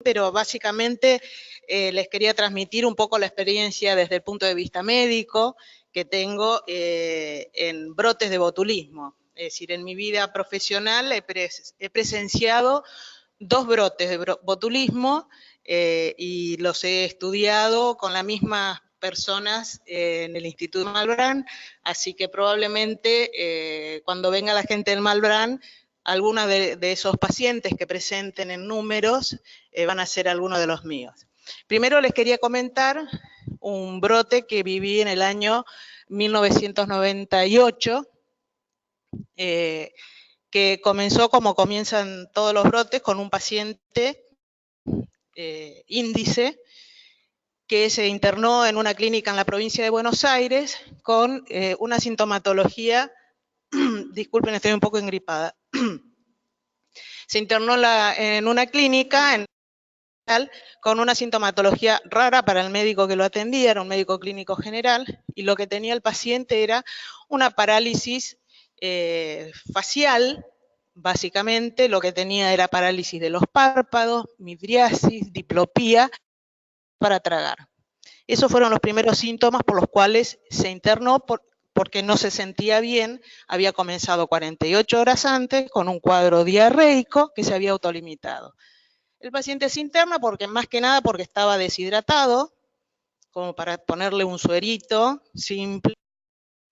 pero básicamente les quería transmitir un poco la experiencia desde el punto de vista médico que tengo en brotes de botulismo. Es decir, en mi vida profesional he presenciado 2 brotes de botulismo y los he estudiado con las mismas personas en el Instituto Malbrán, así que probablemente cuando venga la gente del Malbrán, algunos de esos pacientes que presenten en números van a ser algunos de los míos. Primero les quería comentar un brote que viví en el año 1998, que comenzó como comienzan todos los brotes, con un paciente índice que se internó en una clínica en la provincia de Buenos Aires con una sintomatología, disculpen, estoy un poco engripada, se internó en una clínica con una sintomatología rara para el médico que lo atendía, era un médico clínico general, y lo que tenía el paciente era una parálisis facial. Básicamente lo que tenía era parálisis de los párpados, midriasis, diplopía para tragar. Esos fueron los primeros síntomas por los cuales se internó, porque no se sentía bien. Había comenzado 48 horas antes con un cuadro diarreico que se había autolimitado. El paciente se interna más que nada porque estaba deshidratado, como para ponerle un suerito simple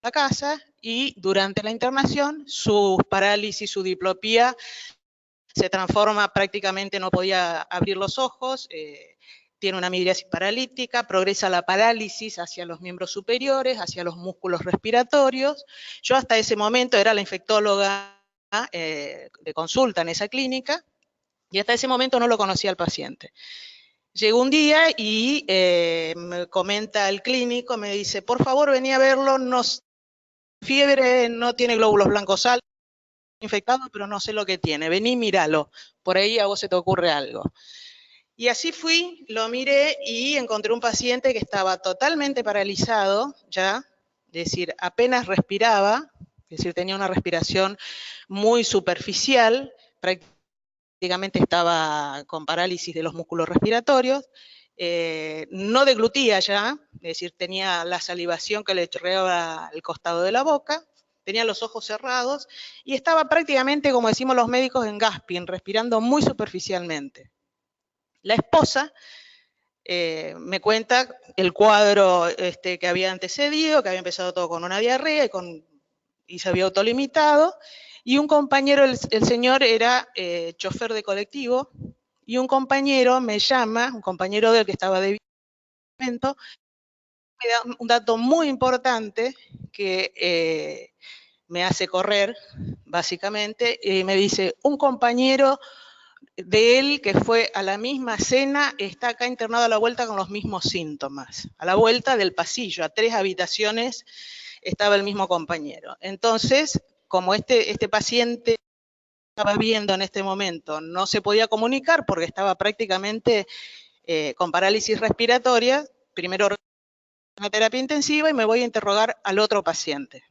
a la casa, y durante la internación su parálisis, su diplopía se transforma, prácticamente no podía abrir los ojos, tiene una midriasis paralítica, progresa la parálisis hacia los miembros superiores, hacia los músculos respiratorios. Yo hasta ese momento era la infectóloga de consulta en esa clínica, y hasta ese momento no lo conocía al paciente. Llegó un día y me comenta el clínico, me dice, por favor, vení a verlo, no fiebre, no tiene glóbulos blancos altos, infectado, pero no sé lo que tiene, vení, míralo, por ahí a vos se te ocurre algo. Y así fui, lo miré y encontré un paciente que estaba totalmente paralizado ya, es decir, apenas respiraba, es decir, tenía una respiración muy superficial, prácticamente estaba con parálisis de los músculos respiratorios, no deglutía ya, es decir, tenía la salivación que le chorreaba al costado de la boca, tenía los ojos cerrados y estaba prácticamente, como decimos los médicos, en gasping, respirando muy superficialmente. La esposa me cuenta el cuadro que había antecedido, que había empezado todo con una diarrea y se había autolimitado, y un compañero, el señor era chofer de colectivo, y un compañero me llama, un compañero del que estaba de evento, me da un dato muy importante que me hace correr, básicamente, y me dice, un compañero de él que fue a la misma cena está acá internado a la vuelta con los mismos síntomas, a la vuelta del pasillo, a 3 habitaciones estaba el mismo compañero. Entonces, como este paciente estaba viendo en este momento no se podía comunicar porque estaba prácticamente con parálisis respiratoria, primero una terapia intensiva y me voy a interrogar al otro paciente.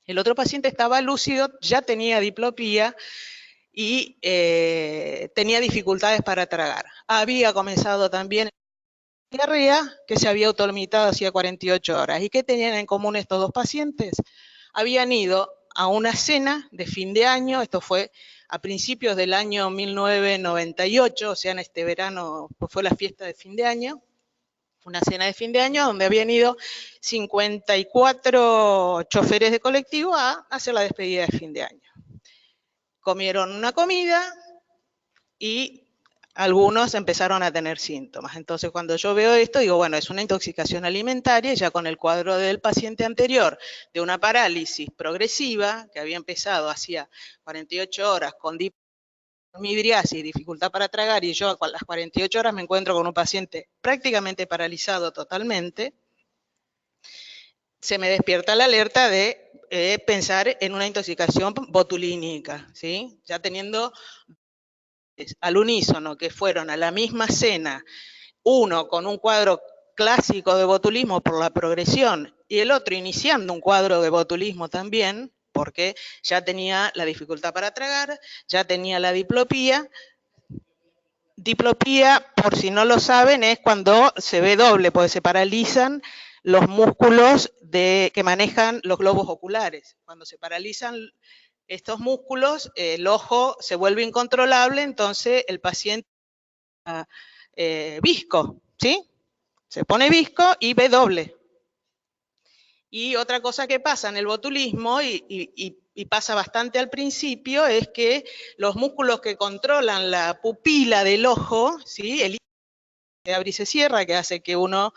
El otro paciente estaba lúcido, ya tenía diplopía y tenía dificultades para tragar. Había comenzado también diarrea que se había autolimitado hacía 48 horas. ¿Y qué tenían en común estos 2 pacientes? Habían ido a una cena de fin de año, esto fue a principios del año 1998, o sea, en este verano fue la fiesta de fin de año, una cena de fin de año donde habían ido 54 choferes de colectivo a hacer la despedida de fin de año. Comieron una comida y algunos empezaron a tener síntomas. Entonces, cuando yo veo esto, digo, bueno, es una intoxicación alimentaria, ya con el cuadro del paciente anterior, de una parálisis progresiva, que había empezado hacía 48 horas con midriasis, dificultad para tragar, y yo a las 48 horas me encuentro con un paciente prácticamente paralizado totalmente, se me despierta la alerta de pensar en una intoxicación botulínica, ¿sí? Ya teniendo al unísono que fueron a la misma cena, uno con un cuadro clásico de botulismo por la progresión y el otro iniciando un cuadro de botulismo también, porque ya tenía la dificultad para tragar, ya tenía la diplopía, Diplopía, por si no lo saben, es cuando se ve doble, porque se paralizan los músculos que manejan los globos oculares. Cuando se paralizan estos músculos, el ojo se vuelve incontrolable, entonces el paciente visco, ¿sí? Se pone visco y ve doble. Y otra cosa que pasa en el botulismo, y pasa bastante al principio, es que los músculos que controlan la pupila del ojo, ¿sí? El iris se abre y se cierra, que hace que uno,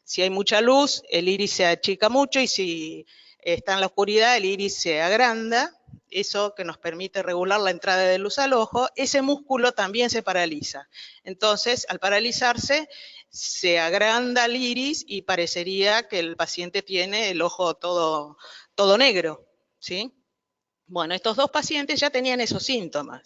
si hay mucha luz, el iris se achica mucho, y si está en la oscuridad, el iris se agranda. Eso que nos permite regular la entrada de luz al ojo, ese músculo también se paraliza. Entonces, al paralizarse, se agranda el iris y parecería que el paciente tiene el ojo todo negro, ¿sí? Bueno, estos dos pacientes ya tenían esos síntomas.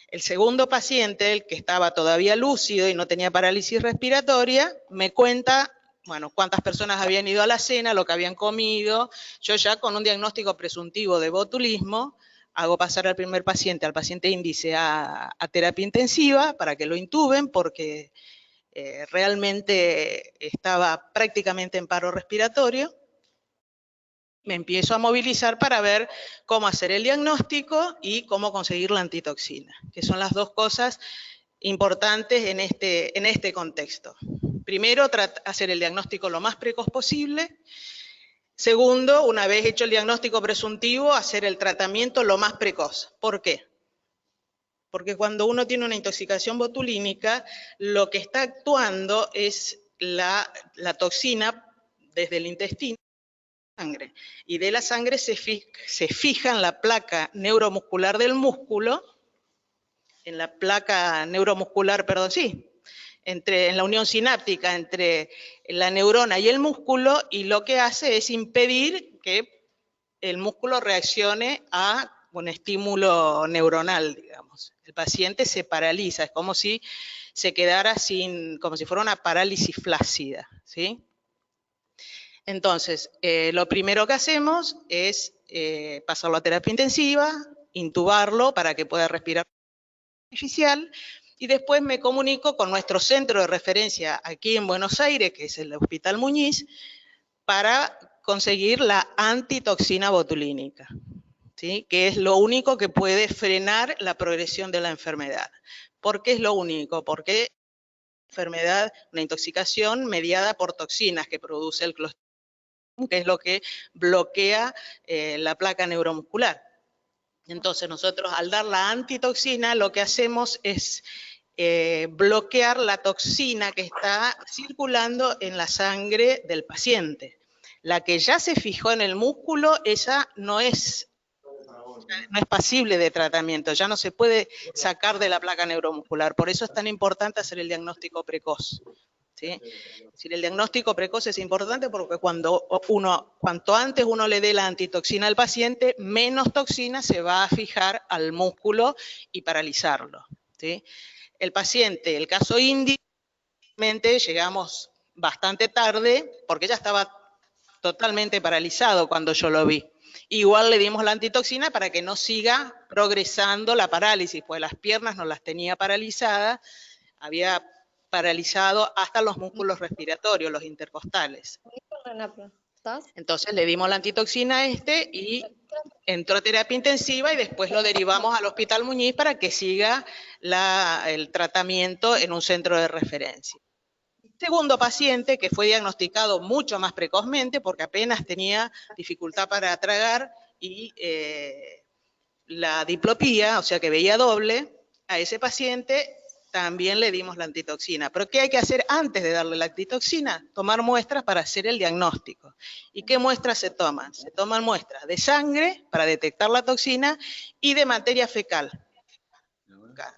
El segundo paciente, el que estaba todavía lúcido y no tenía parálisis respiratoria, me cuenta, bueno, cuántas personas habían ido a la cena, lo que habían comido. Yo ya con un diagnóstico presuntivo de botulismo, hago pasar al primer paciente, al paciente índice, a terapia intensiva para que lo intuben, porque realmente estaba prácticamente en paro respiratorio. Me empiezo a movilizar para ver cómo hacer el diagnóstico y cómo conseguir la antitoxina, que son las dos cosas importantes en este contexto. Primero, hacer el diagnóstico lo más precoz posible. Segundo, una vez hecho el diagnóstico presuntivo, hacer el tratamiento lo más precoz. ¿Por qué? Porque cuando uno tiene una intoxicación botulínica, lo que está actuando es la toxina desde el intestino a la sangre. Y de la sangre se fija en la placa neuromuscular del músculo, en la placa neuromuscular, perdón, sí, en la unión sináptica entre la neurona y el músculo, y lo que hace es impedir que el músculo reaccione a un estímulo neuronal, digamos. El paciente se paraliza, es como si se quedara como si fuera una parálisis flácida, ¿sí? Entonces, lo primero que hacemos es pasarlo a terapia intensiva, intubarlo para que pueda respirar artificial, y después me comunico con nuestro centro de referencia aquí en Buenos Aires, que es el Hospital Muñiz, para conseguir la antitoxina botulínica, ¿sí? Que es lo único que puede frenar la progresión de la enfermedad. ¿Por qué es lo único? Porque es una enfermedad, una intoxicación mediada por toxinas que produce el clostridium, que es lo que bloquea la placa neuromuscular. Entonces nosotros al dar la antitoxina lo que hacemos es bloquear la toxina que está circulando en la sangre del paciente. La que ya se fijó en el músculo, esa no es pasible de tratamiento, ya no se puede sacar de la placa neuromuscular. Por eso es tan importante hacer el diagnóstico precoz, ¿sí? Es decir, el diagnóstico precoz es importante porque cuanto antes uno le dé la antitoxina al paciente, menos toxina se va a fijar al músculo y paralizarlo, ¿sí? El paciente, el caso índice, llegamos bastante tarde porque ya estaba totalmente paralizado cuando yo lo vi. Igual le dimos la antitoxina para que no siga progresando la parálisis, pues las piernas no las tenía paralizadas, había paralizado hasta los músculos respiratorios, los intercostales. Entonces le dimos la antitoxina a y entró a terapia intensiva y después lo derivamos al Hospital Muñiz para que siga el tratamiento en un centro de referencia. Segundo paciente que fue diagnosticado mucho más precozmente porque apenas tenía dificultad para tragar y la diplopía, o sea que veía doble, a ese paciente también le dimos la antitoxina. ¿Pero qué hay que hacer antes de darle la antitoxina? Tomar muestras para hacer el diagnóstico. ¿Y qué muestras se toman? Se toman muestras de sangre para detectar la toxina y de materia fecal.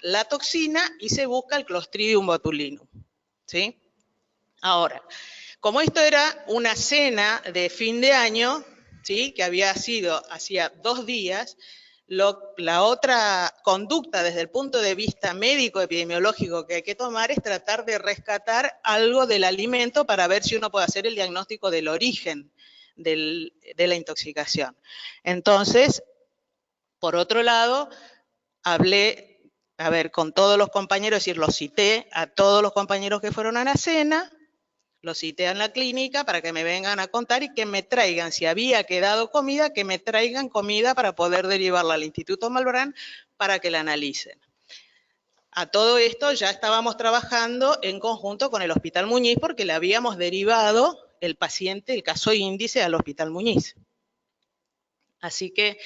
La toxina y se busca el Clostridium botulinum, ¿sí? Ahora, como esto era una cena de fin de año, ¿sí? Que había sido hacía 2 días, la otra conducta desde el punto de vista médico-epidemiológico que hay que tomar es tratar de rescatar algo del alimento para ver si uno puede hacer el diagnóstico del origen de la intoxicación. Entonces, por otro lado, hablé a ver, con todos los compañeros, es decir, los cité a todos los compañeros que fueron a la cena, los cité en la clínica para que me vengan a contar y que me traigan, si había quedado comida, que me traigan comida para poder derivarla al Instituto Malbrán para que la analicen. A todo esto ya estábamos trabajando en conjunto con el Hospital Muñiz porque le habíamos derivado el paciente, el caso índice, al Hospital Muñiz. Así que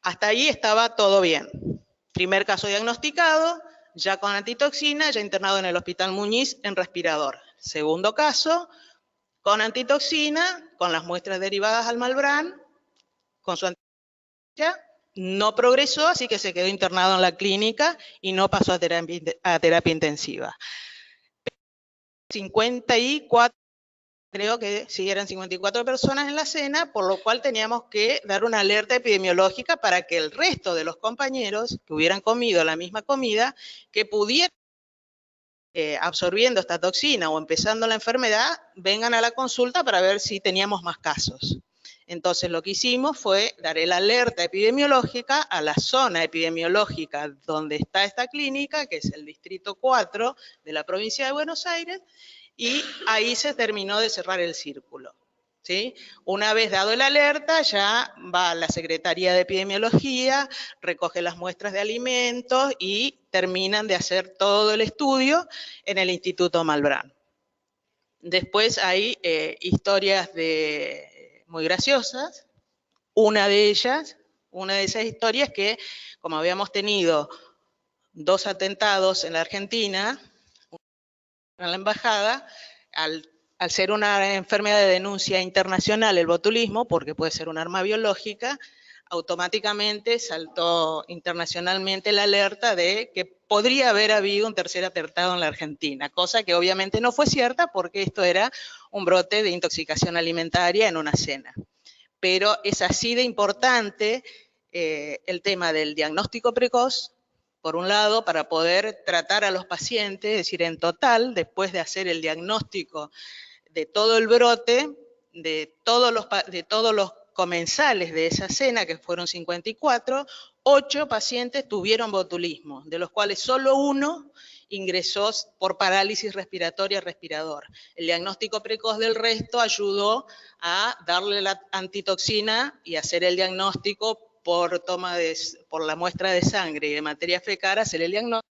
hasta ahí estaba todo bien. Primer caso diagnosticado, ya con antitoxina, ya internado en el Hospital Muñiz en respirador. Segundo caso, con antitoxina, con las muestras derivadas al Malbrán, con su antitoxina, no progresó, así que se quedó internado en la clínica y no pasó a terapia intensiva. 54, creo que sí, eran 54 personas en la cena, por lo cual teníamos que dar una alerta epidemiológica para que el resto de los compañeros que hubieran comido la misma comida, que pudieran absorbiendo esta toxina o empezando la enfermedad, vengan a la consulta para ver si teníamos más casos. Entonces lo que hicimos fue dar el alerta epidemiológica a la zona epidemiológica donde está esta clínica, que es el distrito 4 de la provincia de Buenos Aires, y ahí se terminó de cerrar el círculo. ¿Sí? Una vez dado el alerta, ya va a la Secretaría de Epidemiología, recoge las muestras de alimentos y terminan de hacer todo el estudio en el Instituto Malbrán. Después hay historias muy graciosas. Una de esas historias que, como habíamos tenido 2 atentados en la Argentina, en la embajada, al ser una enfermedad de denuncia internacional el botulismo, porque puede ser un arma biológica, automáticamente saltó internacionalmente la alerta de que podría haber habido un tercer atentado en la Argentina, cosa que obviamente no fue cierta porque esto era un brote de intoxicación alimentaria en una cena. Pero es así de importante el tema del diagnóstico precoz, por un lado, para poder tratar a los pacientes, es decir, en total, después de hacer el diagnóstico de todo el brote, de todos los comensales de esa cena, que fueron 54, 8 pacientes tuvieron botulismo, de los cuales solo 1 ingresó por parálisis respiratoria respirador. El diagnóstico precoz del resto ayudó a darle la antitoxina y hacer el diagnóstico por la muestra de sangre y de materia fecal, hacer el diagnóstico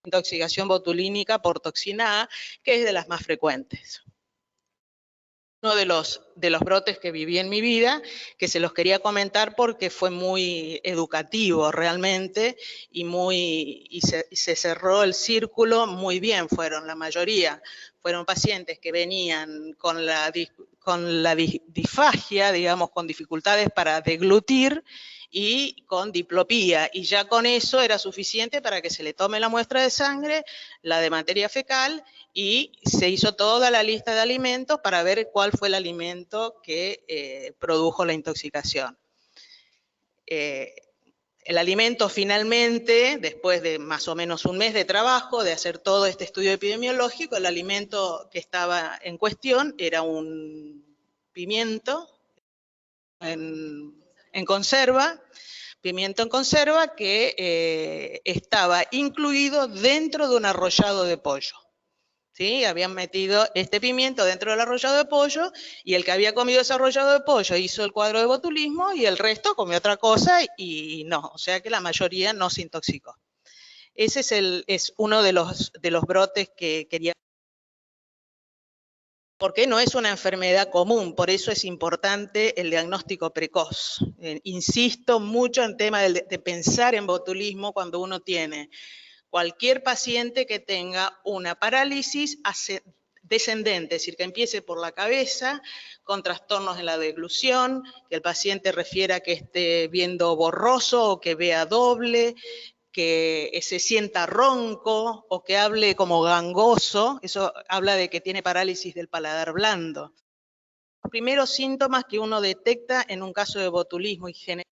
de intoxicación botulínica por toxina A, que es de las más frecuentes. Uno de los brotes que viví en mi vida, que se los quería comentar porque fue muy educativo realmente y se cerró el círculo muy bien, la mayoría fueron pacientes que venían con la disfagia, digamos, con dificultades para deglutir y con diplopía, y ya con eso era suficiente para que se le tome la muestra de sangre, la de materia fecal, y se hizo toda la lista de alimentos para ver cuál fue el alimento que produjo la intoxicación. El alimento finalmente, después de más o menos un mes de trabajo, de hacer todo este estudio epidemiológico, el alimento que estaba en cuestión era un pimiento en conserva, que estaba incluido dentro de un arrollado de pollo. ¿Sí? Habían metido este pimiento dentro del arrollado de pollo y el que había comido ese arrollado de pollo hizo el cuadro de botulismo y el resto comió otra cosa y no, o sea que la mayoría no se intoxicó. Ese es uno de los brotes que quería. Porque no es una enfermedad común, por eso es importante el diagnóstico precoz. Insisto mucho en tema de pensar en botulismo cuando uno tiene cualquier paciente que tenga una parálisis descendente, es decir, que empiece por la cabeza, con trastornos en la deglución, que el paciente refiera que esté viendo borroso o que vea doble, que se sienta ronco o que hable como gangoso, eso habla de que tiene parálisis del paladar blando. Los primeros síntomas que uno detecta en un caso de botulismo y generalmente,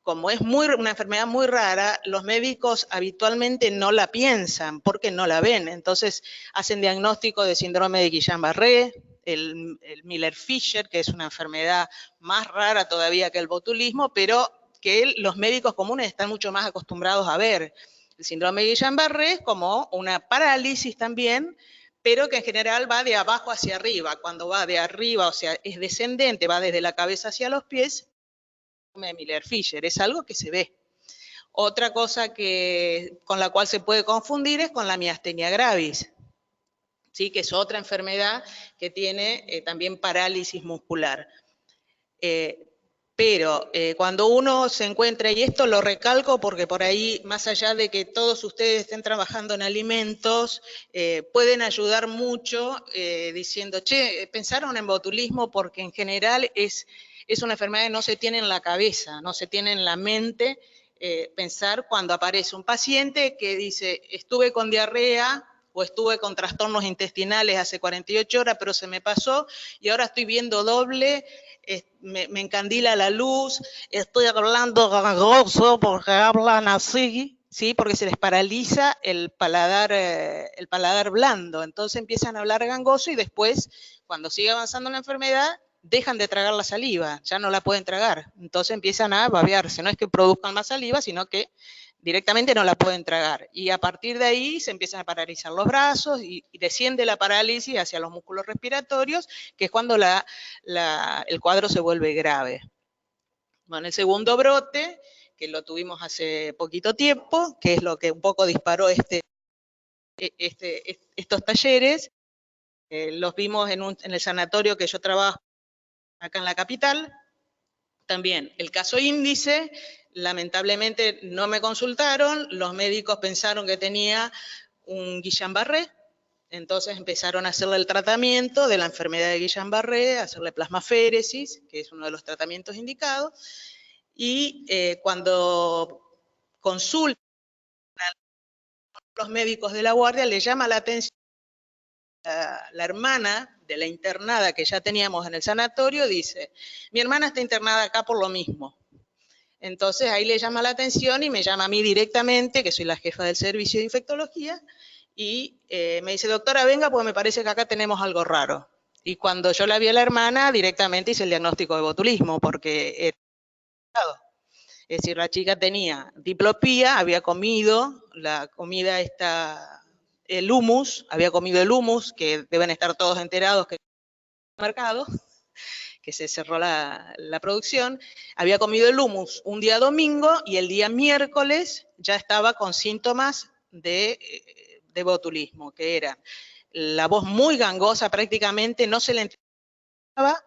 como es una enfermedad muy rara, los médicos habitualmente no la piensan porque no la ven. Entonces hacen diagnóstico de síndrome de Guillain-Barré, el Miller-Fisher, que es una enfermedad más rara todavía que el botulismo, pero que los médicos comunes están mucho más acostumbrados a ver. El síndrome de Guillain-Barré es como una parálisis también, pero que en general va de abajo hacia arriba. Cuando va de arriba, o sea, es descendente, va desde la cabeza hacia los pies, de Miller-Fisher, es algo que se ve. Otra cosa con la cual se puede confundir es con la miastenia gravis, ¿sí? Que es otra enfermedad que tiene también parálisis muscular. Pero cuando uno se encuentra, y esto lo recalco porque por ahí, más allá de que todos ustedes estén trabajando en alimentos, pueden ayudar mucho diciendo, che, pensaron en botulismo porque en general es una enfermedad que no se tiene en la cabeza, no se tiene en la mente. Pensar cuando aparece un paciente que dice, estuve con diarrea o estuve con trastornos intestinales hace 48 horas, pero se me pasó y ahora estoy viendo doble, me encandila la luz, estoy hablando gangoso porque hablan así, ¿sí? Porque se les paraliza el paladar blando, entonces empiezan a hablar gangoso y después, cuando sigue avanzando la enfermedad, dejan de tragar la saliva, ya no la pueden tragar, entonces empiezan a babearse, no es que produzcan más saliva, sino que directamente no la pueden tragar. Y a partir de ahí se empiezan a paralizar los brazos y desciende la parálisis hacia los músculos respiratorios, que es cuando el cuadro se vuelve grave. Bueno, el segundo brote, que lo tuvimos hace poquito tiempo, que es lo que un poco disparó estos talleres, los vimos en el sanatorio que yo trabajo acá en la capital. También el caso índice, lamentablemente no me consultaron, los médicos pensaron que tenía un Guillain-Barré, entonces empezaron a hacerle el tratamiento de la enfermedad de Guillain-Barré, hacerle plasmaféresis, que es uno de los tratamientos indicados, y cuando consultan a los médicos de la guardia, le llama la atención la hermana de la internada que ya teníamos en el sanatorio, dice, mi hermana está internada acá por lo mismo. Entonces ahí le llama la atención y me llama a mí directamente, que soy la jefa del servicio de infectología, y me dice, doctora, venga, pues me parece que acá tenemos algo raro. Y cuando yo la vi a la hermana, directamente hice el diagnóstico de botulismo, porque es decir, la chica tenía diplopía, había comido la comida esta, el hummus, había comido el hummus, que deben estar todos enterados que en el mercado, que se cerró la producción, había comido el hummus un día domingo y el día miércoles ya estaba con síntomas de botulismo, que era la voz muy gangosa prácticamente, no se le entendía,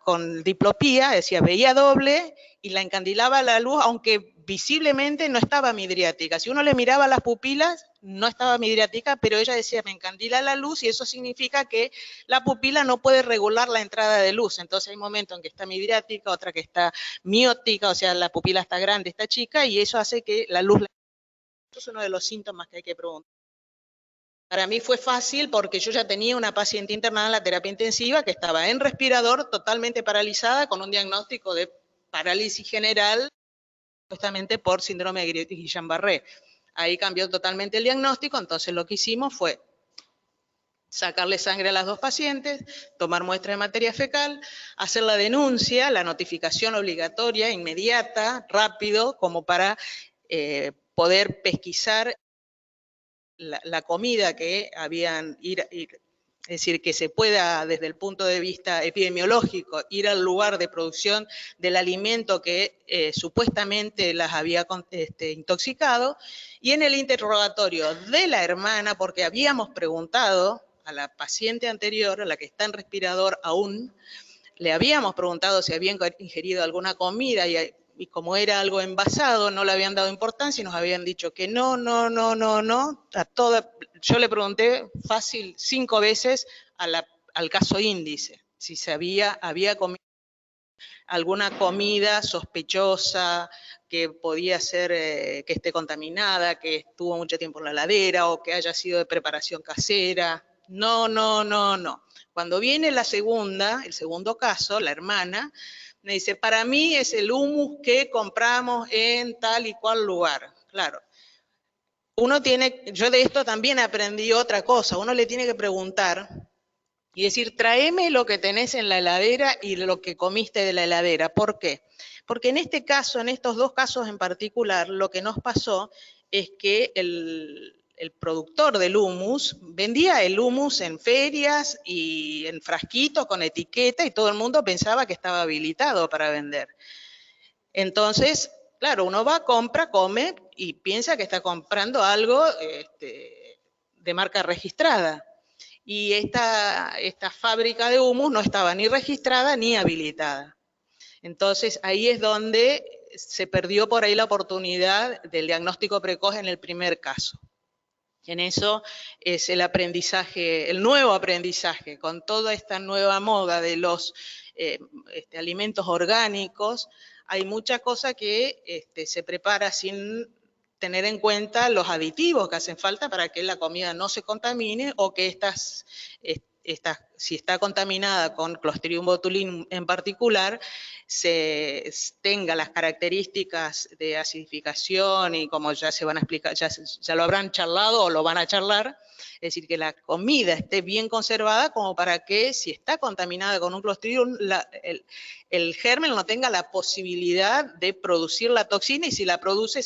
con diplopía, decía, veía doble y la encandilaba la luz, aunque visiblemente no estaba midriática. Si uno le miraba las pupilas, no estaba midriática, pero ella decía, me encandila la luz y eso significa que la pupila no puede regular la entrada de luz. Entonces hay momentos en que está midriática, otra que está miótica, o sea, la pupila está grande, está chica, y eso hace que la luz... Eso es uno de los síntomas que hay que preguntar. Para mí fue fácil porque yo ya tenía una paciente internada en la terapia intensiva que estaba en respirador, totalmente paralizada, con un diagnóstico de parálisis general, supuestamente por síndrome de Guillain-Barré. Ahí cambió totalmente el diagnóstico, entonces lo que hicimos fue sacarle sangre a las dos pacientes, tomar muestra de materia fecal, hacer la denuncia, la notificación obligatoria, inmediata, rápido, como para poder pesquisar la comida que habían es decir, que se pueda desde el punto de vista epidemiológico ir al lugar de producción del alimento que supuestamente las había intoxicado, y en el interrogatorio de la hermana, porque habíamos preguntado a la paciente anterior, a la que está en respirador aún, le habíamos preguntado si habían ingerido alguna comida y como era algo envasado, no le habían dado importancia y nos habían dicho que no. Yo le pregunté fácil 5 veces al caso índice, si había comido alguna comida sospechosa, que podía ser que esté contaminada, que estuvo mucho tiempo en la heladera o que haya sido de preparación casera. No. Cuando viene el segundo caso, la hermana, me dice, para mí es el hummus que compramos en tal y cual lugar. Claro. Yo de esto también aprendí otra cosa. Uno le tiene que preguntar y decir, tráeme lo que tenés en la heladera y lo que comiste de la heladera. ¿Por qué? Porque en este caso, en estos dos casos en particular, lo que nos pasó es que el productor del hummus vendía el hummus en ferias y en frasquitos con etiqueta y todo el mundo pensaba que estaba habilitado para vender. Entonces, claro, uno va, compra, come y piensa que está comprando algo de marca registrada. Y esta fábrica de hummus no estaba ni registrada ni habilitada. Entonces, ahí es donde se perdió por ahí la oportunidad del diagnóstico precoz en el primer caso. En eso es el aprendizaje, el nuevo aprendizaje, con toda esta nueva moda de los alimentos orgánicos, hay mucha cosa que se prepara sin tener en cuenta los aditivos que hacen falta para que la comida no se contamine o que si está contaminada con Clostridium botulinum en particular, tenga las características de acidificación y como ya se van a explicar, ya lo habrán charlado o lo van a charlar, es decir, que la comida esté bien conservada como para que si está contaminada con un Clostridium, el germen no tenga la posibilidad de producir la toxina y si la produce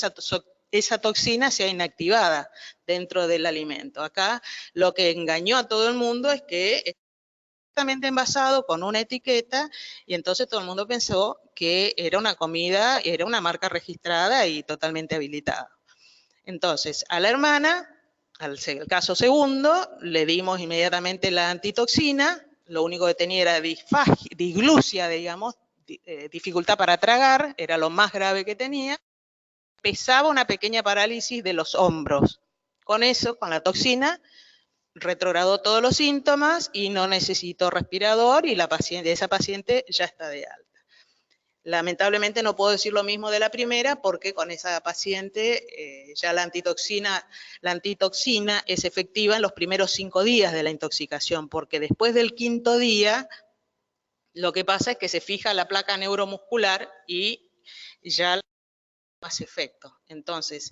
esa toxina sea inactivada dentro del alimento. Acá lo que engañó a todo el mundo es que es perfectamente envasado con una etiqueta y entonces todo el mundo pensó que era una comida, era una marca registrada y totalmente habilitada. Entonces, a la hermana, al caso segundo, le dimos inmediatamente la antitoxina, lo único que tenía era disglusia, digamos, dificultad para tragar, era lo más grave que tenía, pesaba una pequeña parálisis de los hombros. Con eso, con la toxina, retrogradó todos los síntomas y no necesitó respirador y esa paciente ya está de alta. Lamentablemente no puedo decir lo mismo de la primera porque con esa paciente ya la antitoxina es efectiva en los primeros 5 días de la intoxicación, porque después del 5.º día lo que pasa es que se fija la placa neuromuscular y ya no hace efecto. Entonces,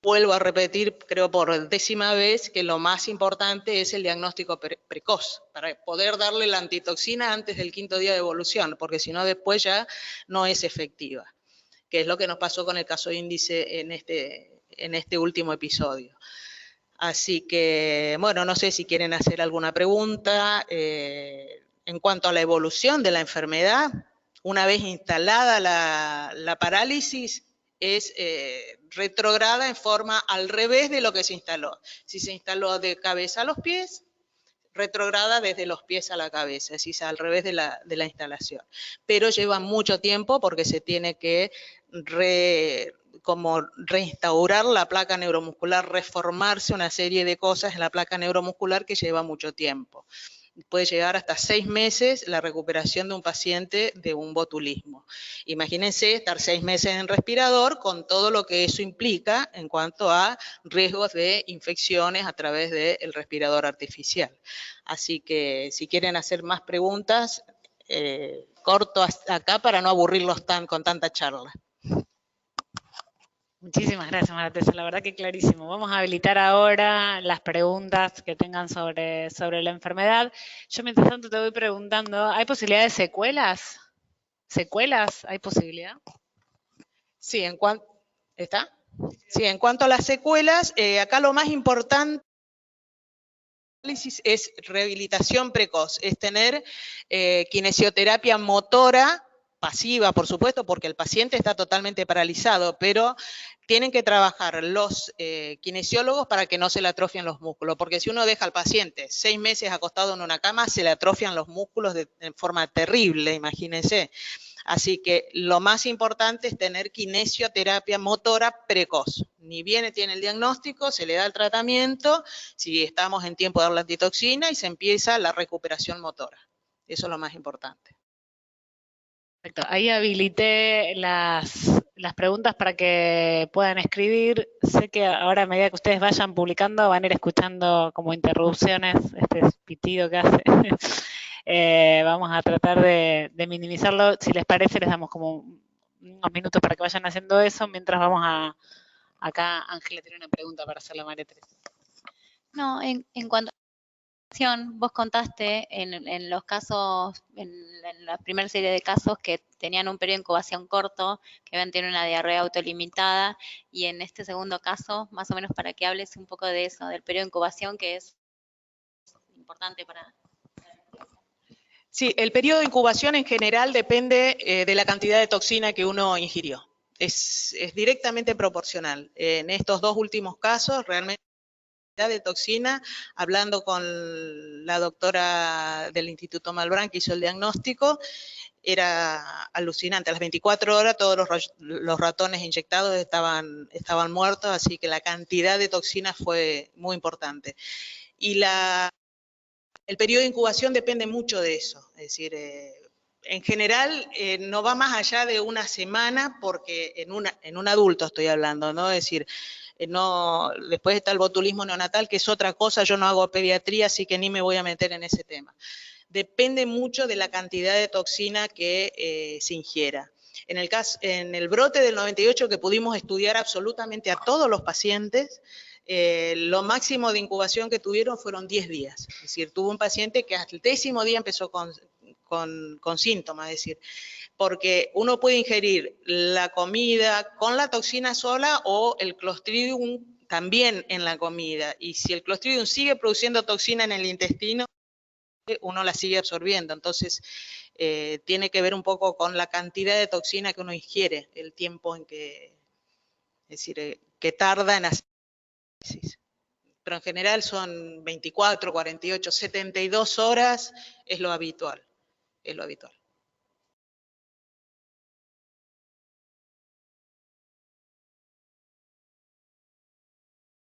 vuelvo a repetir, creo por 10ª vez, que lo más importante es el diagnóstico precoz, para poder darle la antitoxina antes del 5.º día de evolución, porque si no después ya no es efectiva, que es lo que nos pasó con el caso índice en este último episodio. Así que, bueno, no sé si quieren hacer alguna pregunta. En cuanto a la evolución de la enfermedad, una vez instalada la parálisis, es retrograda en forma al revés de lo que se instaló. Si se instaló de cabeza a los pies, retrograda desde los pies a la cabeza, es decir, al revés de la instalación. Pero lleva mucho tiempo porque se tiene que reinstaurar la placa neuromuscular, reformarse una serie de cosas en la placa neuromuscular que lleva mucho tiempo. Puede llegar hasta 6 meses la recuperación de un paciente de un botulismo. Imagínense estar 6 meses en respirador con todo lo que eso implica en cuanto a riesgos de infecciones a través del respirador artificial. Así que si quieren hacer más preguntas, corto hasta acá para no aburrirlos con tanta charla. Muchísimas gracias, María Teresa. La verdad que clarísimo. Vamos a habilitar ahora las preguntas que tengan sobre la enfermedad. Yo mientras tanto te voy preguntando, ¿hay posibilidad de secuelas? ¿Secuelas? ¿Hay posibilidad? Sí, en cuanto a las secuelas, acá lo más importante es rehabilitación precoz, es tener kinesioterapia motora, pasiva, por supuesto, porque el paciente está totalmente paralizado, pero tienen que trabajar los kinesiólogos para que no se le atrofian los músculos, porque si uno deja al paciente 6 meses acostado en una cama, se le atrofian los músculos de forma terrible, imagínense. Así que lo más importante es tener kinesioterapia motora precoz. Ni bien tiene el diagnóstico, se le da el tratamiento, si estamos en tiempo de dar la antitoxina y se empieza la recuperación motora. Eso es lo más importante. Perfecto. Ahí habilité las preguntas para que puedan escribir. Sé que ahora a medida que ustedes vayan publicando van a ir escuchando como interrupciones, este pitido que hace. Vamos a tratar de minimizarlo. Si les parece, les damos como unos minutos para que vayan haciendo eso. Mientras vamos a... Acá Ángela tiene una pregunta para hacerle a María Teresa. No, en cuanto Vos contaste en los casos, en la primera serie de casos que tenían un periodo de incubación corto, que habían tenido una diarrea autolimitada, y en este segundo caso, más o menos para que hables un poco de eso, del periodo de incubación, que es importante para... Sí, el periodo de incubación en general depende de la cantidad de toxina que uno ingirió. Es directamente proporcional. En estos dos últimos casos, realmente de toxina, hablando con la doctora del Instituto Malbrán que hizo el diagnóstico, era alucinante. A las 24 horas todos los ratones inyectados estaban muertos, así que la cantidad de toxinas fue muy importante. Y el periodo de incubación depende mucho de eso, es decir, en general no va más allá de una semana, porque en un adulto estoy hablando, ¿no? Es decir, no, después está el botulismo neonatal, que es otra cosa, yo no hago pediatría, así que ni me voy a meter en ese tema. Depende mucho de la cantidad de toxina que se ingiera. En el brote del 98, que pudimos estudiar absolutamente a todos los pacientes, lo máximo de incubación que tuvieron fueron 10 días. Es decir, tuvo un paciente que hasta el 10º día empezó con síntomas, es decir, porque uno puede ingerir la comida con la toxina sola o el Clostridium también en la comida. Y si el Clostridium sigue produciendo toxina en el intestino, uno la sigue absorbiendo. Entonces, tiene que ver un poco con la cantidad de toxina que uno ingiere, el tiempo en que, es decir, que tarda en hacer. Pero en general son 24, 48, 72 horas, es lo habitual, es lo habitual.